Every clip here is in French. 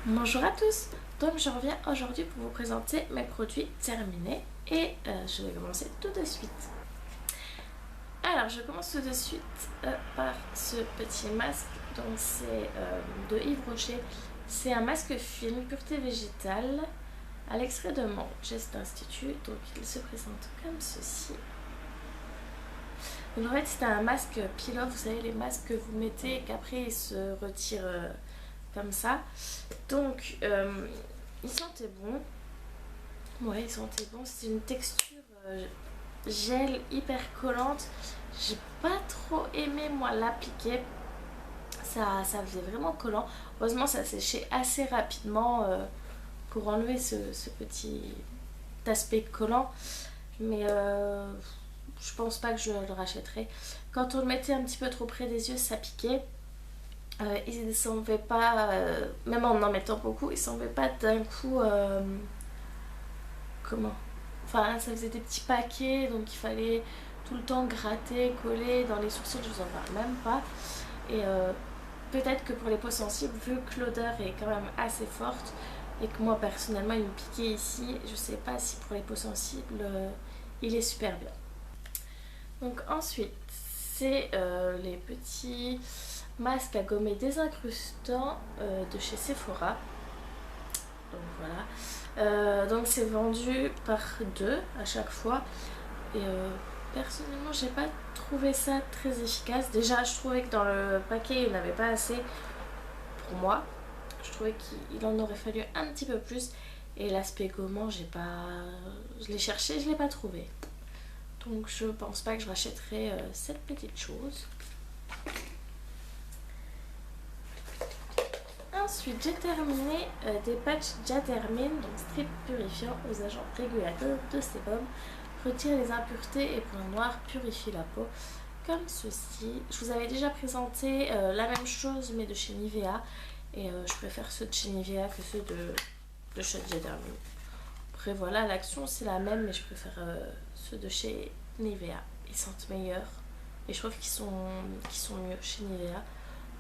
Bonjour à tous, donc je reviens aujourd'hui pour vous présenter mes produits terminés et je vais commencer tout de suite. Alors je commence tout de suite par ce petit masque, donc c'est de Yves Rocher. C'est un masque film pureté végétale à l'extrait de menthe Geste Institut, donc il se présente comme ceci. Donc en fait c'est un masque peel-off, vous savez les masques que vous mettez et qu'après ils se retirent comme ça. Donc ils sentaient bon. Ouais, ils sentaient bon. C'est une texture gel hyper collante. J'ai pas trop aimé moi l'appliquer. Ça faisait vraiment collant. Heureusement ça séchait assez rapidement pour enlever ce petit aspect collant. Mais je pense pas que je le rachèterai. Quand on le mettait un petit peu trop près des yeux, ça piquait. Ils ne s'enlevaient pas, même en mettant beaucoup, ils ne s'enlevaient pas d'un coup. Comment Enfin, ça faisait des petits paquets, donc il fallait tout le temps gratter, coller dans les sourcils, je vous en parle même pas. Et peut-être que pour les peaux sensibles, vu que l'odeur est quand même assez forte et que moi personnellement il me piquait ici, je sais pas si pour les peaux sensibles il est super bien. Donc ensuite, c'est les petits masque à gommer désincrustant de chez Sephora. Donc voilà. Donc c'est vendu par deux à chaque fois. Et personnellement, j'ai pas trouvé ça très efficace. Déjà, je trouvais que dans le paquet, il n'y en avait pas assez pour moi. Je trouvais qu'il en aurait fallu un petit peu plus. Et l'aspect gommant, je l'ai cherché, je l'ai pas trouvé. Donc je pense pas que je rachèterai cette petite chose. Ensuite, j'ai terminé des patchs Diathermine, donc strip purifiant aux agents régulateurs de sébum, retire les impuretés et points noirs, purifie la peau, comme ceci. Je vous avais déjà présenté la même chose mais de chez Nivea, et je préfère ceux de chez Nivea que ceux de chez Diathermine. Après voilà, l'action c'est la même, mais je préfère ceux de chez Nivea. Ils sentent meilleurs et je trouve qu'ils sont mieux chez Nivea.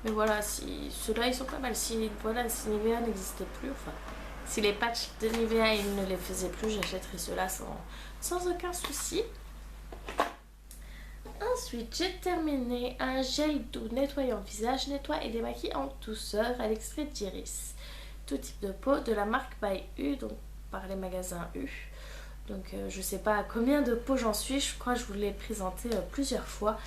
Mais voilà, si ceux-là ils sont pas mal. Si Nivea n'existait plus, enfin, si les patchs de Nivea ils ne les faisaient plus, j'achèterais ceux-là sans aucun souci. Ensuite, j'ai terminé un gel doux nettoyant visage, nettoie et démaquille en douceur à l'extrait d'iris. Tout type de peau de la marque By U, donc par les magasins U. Donc je sais pas à combien de peau j'en suis, je crois que je vous l'ai présenté plusieurs fois.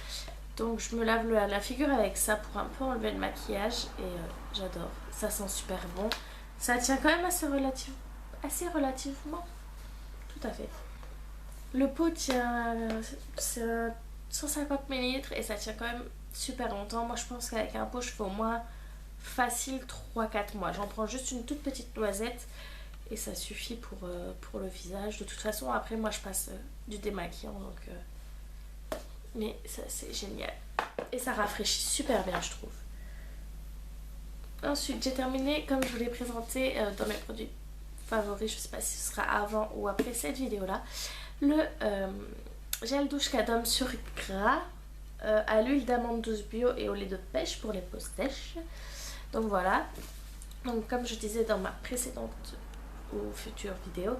Donc je me lave la figure avec ça pour un peu enlever le maquillage et j'adore. Ça sent super bon. Ça tient quand même assez relativement. Tout à fait. Le pot tient 150 ml et ça tient quand même super longtemps. Moi je pense qu'avec un pot je fais au moins facile 3-4 mois. J'en prends juste une toute petite noisette et ça suffit pour le visage. De toute façon après moi je passe du démaquillant donc... mais ça c'est génial et ça rafraîchit super bien je trouve. Ensuite j'ai terminé comme je vous l'ai présenté dans mes produits favoris, je sais pas si ce sera avant ou après cette vidéo là, le gel douche Cadom sur gras à l'huile d'amande douce bio et au lait de pêche pour les peaux sèches. Donc voilà, donc comme je disais dans ma précédente ou future vidéo,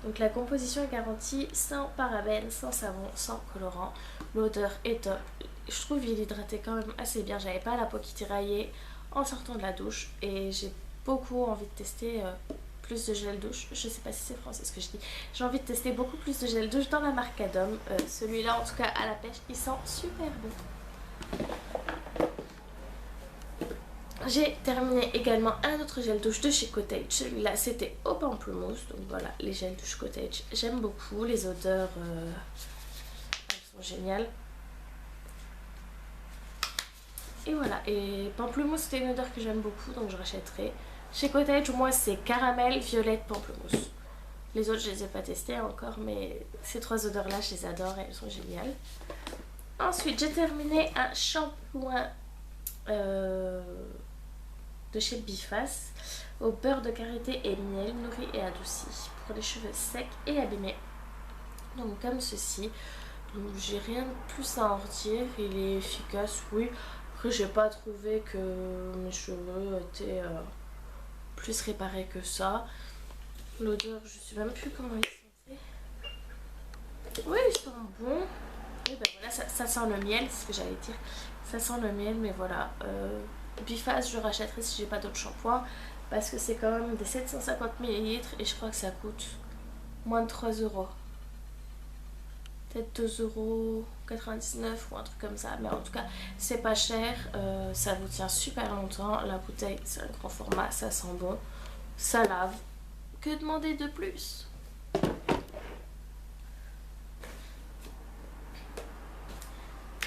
donc la composition est garantie sans parabènes, sans savon, sans colorant. L'odeur est top. Je trouve qu'il hydratait quand même assez bien. J'avais pas la peau qui tiraillait en sortant de la douche et j'ai beaucoup envie de tester plus de gel douche. Je sais pas si c'est français ce que je dis. J'ai envie de tester beaucoup plus de gel douche dans la marque Cadom. Celui-là en tout cas à la pêche, il sent super bon. J'ai terminé également un autre gel douche de chez Cottage. Celui-là c'était au pamplemousse. Donc voilà, les gels douche Cottage j'aime beaucoup. Les odeurs elles sont géniales. Et voilà, et pamplemousse c'était une odeur que j'aime beaucoup donc je rachèterai. Chez Cottage moi c'est caramel, violette, pamplemousse. Les autres je les ai pas testés encore mais ces trois odeurs là je les adore et elles sont géniales. Ensuite j'ai terminé un shampoing de chez Biface au beurre de karité et miel, nourri et adouci pour les cheveux secs et abîmés. Donc comme ceci. Donc j'ai rien de plus à en redire, il est efficace, oui. Après j'ai pas trouvé que mes cheveux étaient plus réparé que ça. L'odeur, je sais même plus comment il sentait. Oui, ils sont bons. Et ben voilà, ça sent le miel, c'est ce que j'allais dire. Ça sent le miel, mais voilà. Biface, je rachèterai si j'ai pas d'autres shampoings. Parce que c'est quand même des 750 ml et je crois que ça coûte moins de 3 euros. Peut-être 2,99 € ou un truc comme ça. Mais en tout cas, c'est pas cher. Ça vous tient super longtemps. La bouteille, c'est un grand format. Ça sent bon. Ça lave. Que demander de plus?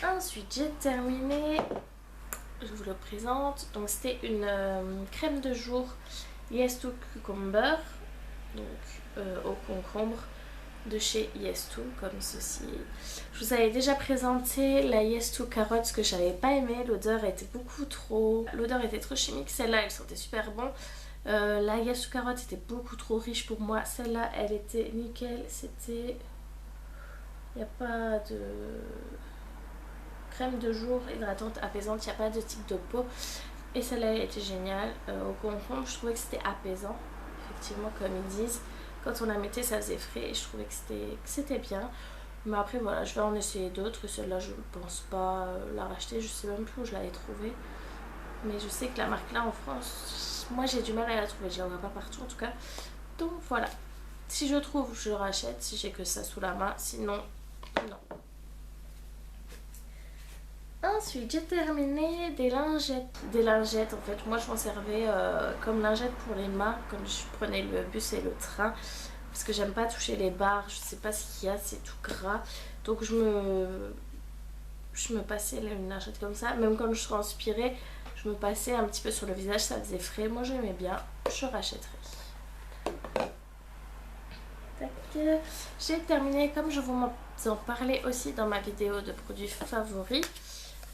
Ensuite, j'ai terminé. Je vous le présente. Donc, c'était une crème de jour Yes to Cucumber. Donc, au concombre de chez Yes2 comme ceci. Je vous avais déjà présenté la Yes2 carotte que j'avais pas aimé. L'odeur était l'odeur était trop chimique. Celle-là, elle sentait super bon. La Yes2 carotte était beaucoup trop riche pour moi. Celle-là, elle était nickel. C'était... Il n'y a pas de crème de jour hydratante, apaisante. Il n'y a pas de type de peau. Et celle-là, elle était géniale. Au concombre, je trouvais que c'était apaisant. Effectivement, comme ils disent. Quand on la mettait, ça faisait frais et je trouvais que c'était bien. Mais après, voilà, je vais en essayer d'autres. Celle-là, je ne pense pas la racheter. Je sais même plus où je l'avais trouvée. Mais je sais que la marque là en France, moi j'ai du mal à la trouver. Je la vois pas partout en tout cas. Donc voilà. Si je trouve, je rachète. Si j'ai que ça sous la main. Sinon, non. Ensuite, j'ai terminé des lingettes. Des lingettes, en fait. Moi, je m'en servais comme lingettes pour les mains. Comme je prenais le bus et le train. Parce que j'aime pas toucher les barres. Je sais pas ce qu'il y a. C'est tout gras. Donc, je me passais une lingette comme ça. Même quand je transpirais, je me passais un petit peu sur le visage. Ça faisait frais. Moi, j'aimais bien. Je rachèterai. J'ai terminé, comme je vous en parlais aussi dans ma vidéo de produits favoris,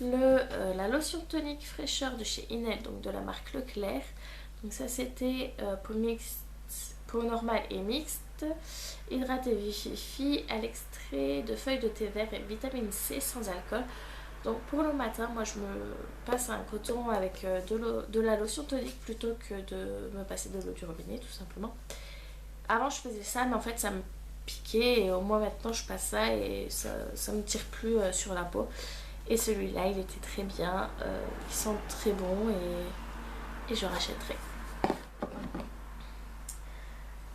la lotion tonique fraîcheur de chez Inel, donc de la marque Leclerc. Donc ça c'était peau normale et mixte, hydraté vivifié à l'extrait de feuilles de thé vert et vitamine C sans alcool. Donc pour le matin, moi je me passe un coton avec de la lotion tonique plutôt que de me passer de l'eau du robinet tout simplement. Avant je faisais ça mais en fait ça me piquait et au moins maintenant je passe ça et ça me tire plus sur la peau. Et celui-là, il était très bien. Il sent très bon et je rachèterai.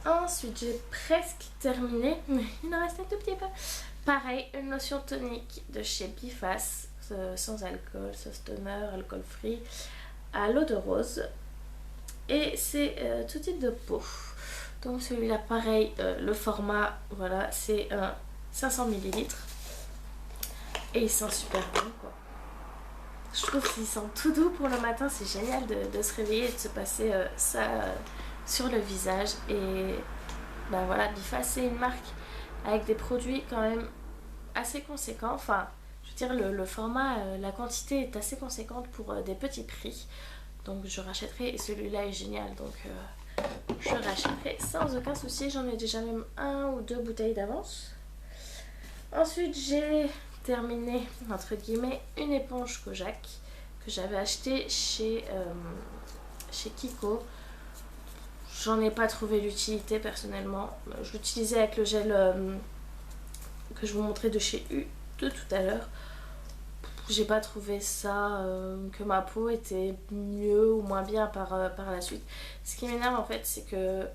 Ensuite, j'ai presque terminé, mais il en reste un tout petit peu. Pareil, une lotion tonique de chez Biface, sans alcool, sauce toner, alcool free, à l'eau de rose. Et c'est tout type de peau. Donc celui-là, pareil, le format, voilà, c'est un 500 ml. Et il sent super bon quoi. Je trouve qu'il sent tout doux pour le matin. C'est génial de se réveiller et de se passer ça sur le visage. Et ben voilà, Biface c'est une marque avec des produits quand même assez conséquents. Enfin, je veux dire le format, la quantité est assez conséquente pour des petits prix. Donc je rachèterai et celui-là est génial. Donc je rachèterai sans aucun souci. J'en ai déjà même 1 ou 2 bouteilles d'avance. Ensuite j'ai terminé entre guillemets une éponge Kojak que j'avais acheté chez Kiko. J'en ai pas trouvé l'utilité personnellement. Je l'utilisais avec le gel que je vous montrais de chez U de tout à l'heure. J'ai pas trouvé ça que ma peau était mieux ou moins bien par la suite. Ce qui m'énerve en fait c'est que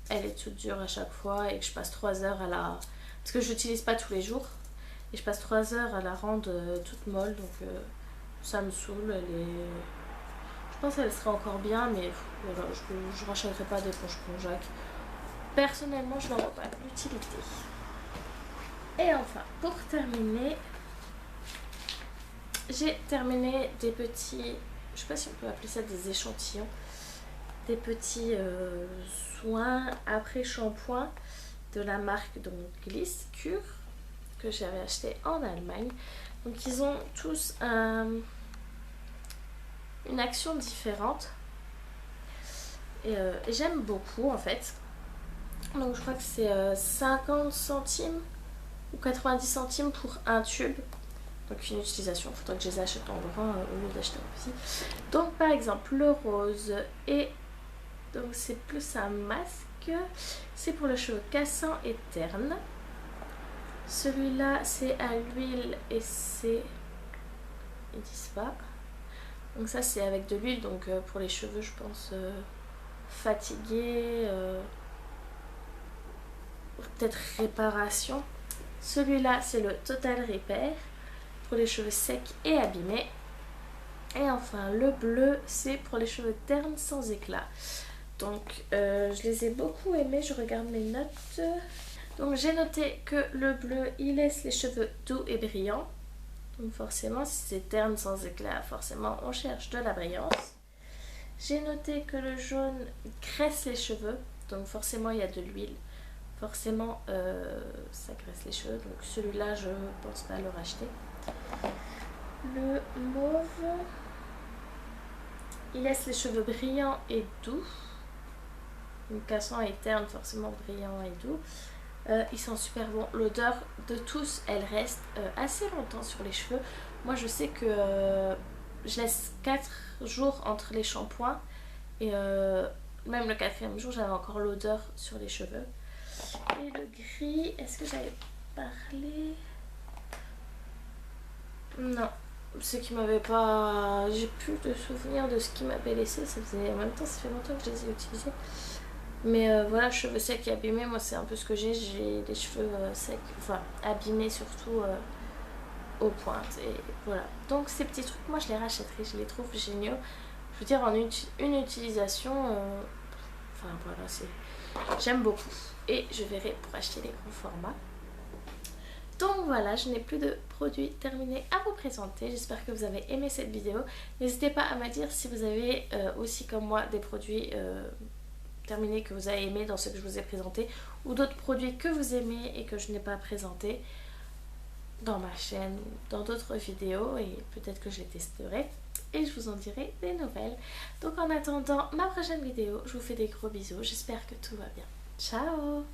elle est toute dure à chaque fois et que je passe 3 heures à la... Parce que je l'utilise pas tous les jours. Et je passe 3 heures à la rendre toute molle, donc ça me saoule. Je pense qu'elle serait encore bien, mais voilà, je ne rachèterai pas d'éponge Kojak. Personnellement, je n'en vois pas l'utilité. Et enfin, pour terminer, j'ai terminé des petits, je sais pas si on peut appeler ça des échantillons, des petits soins après shampoing de la marque donc Gliss Cure, que j'avais acheté en Allemagne. Donc ils ont tous une action différente et j'aime beaucoup en fait. Donc je crois que c'est 50 centimes ou 90 centimes pour un tube. Donc une utilisation, il faudrait que je les achète en grand au lieu d'acheter en petit. Donc par exemple le rose et donc c'est plus un masque. C'est pour le cheveu cassant et terne. Celui-là c'est à l'huile et c'est... ils disent pas. Donc ça c'est avec de l'huile, donc pour les cheveux je pense fatigués, peut-être réparation. Celui-là c'est le Total Repair pour les cheveux secs et abîmés. Et enfin le bleu c'est pour les cheveux ternes sans éclat. Donc je les ai beaucoup aimés, je regarde mes notes. Donc j'ai noté que le bleu il laisse les cheveux doux et brillants. Donc forcément si c'est terne sans éclat, forcément on cherche de la brillance. J'ai noté que le jaune graisse les cheveux, donc forcément il y a de l'huile. Forcément ça graisse les cheveux, donc celui-là je pense pas le racheter. Le mauve, il laisse les cheveux brillants et doux. Donc cassant et terne, forcément brillant et doux. Ils sont super bons. L'odeur de tous, elle reste assez longtemps sur les cheveux. Moi je sais que je laisse 4 jours entre les shampoings. Et même le 4e jour, j'avais encore l'odeur sur les cheveux. Et le gris, est-ce que j'avais parlé? Non. Ce qui m'avait pas... J'ai plus de souvenirs de ce qui m'avait laissé. Ça faisait... En même temps, ça fait longtemps que je les ai utilisés. Mais voilà, cheveux secs et abîmés, moi c'est un peu ce que j'ai. J'ai des cheveux secs, enfin abîmés surtout aux pointes. Et voilà. Donc ces petits trucs, moi je les rachèterai, je les trouve géniaux. Je veux dire, en une utilisation, enfin voilà, c'est... J'aime beaucoup. Et je verrai pour acheter les grands formats. Donc voilà, je n'ai plus de produits terminés à vous présenter. J'espère que vous avez aimé cette vidéo. N'hésitez pas à me dire si vous avez aussi comme moi des produits terminés que vous avez aimés dans ce que je vous ai présenté, ou d'autres produits que vous aimez et que je n'ai pas présentés dans ma chaîne, dans d'autres vidéos, et peut-être que je les testerai et je vous en dirai des nouvelles. Donc en attendant ma prochaine vidéo, je vous fais des gros bisous. J'espère que tout va bien. Ciao!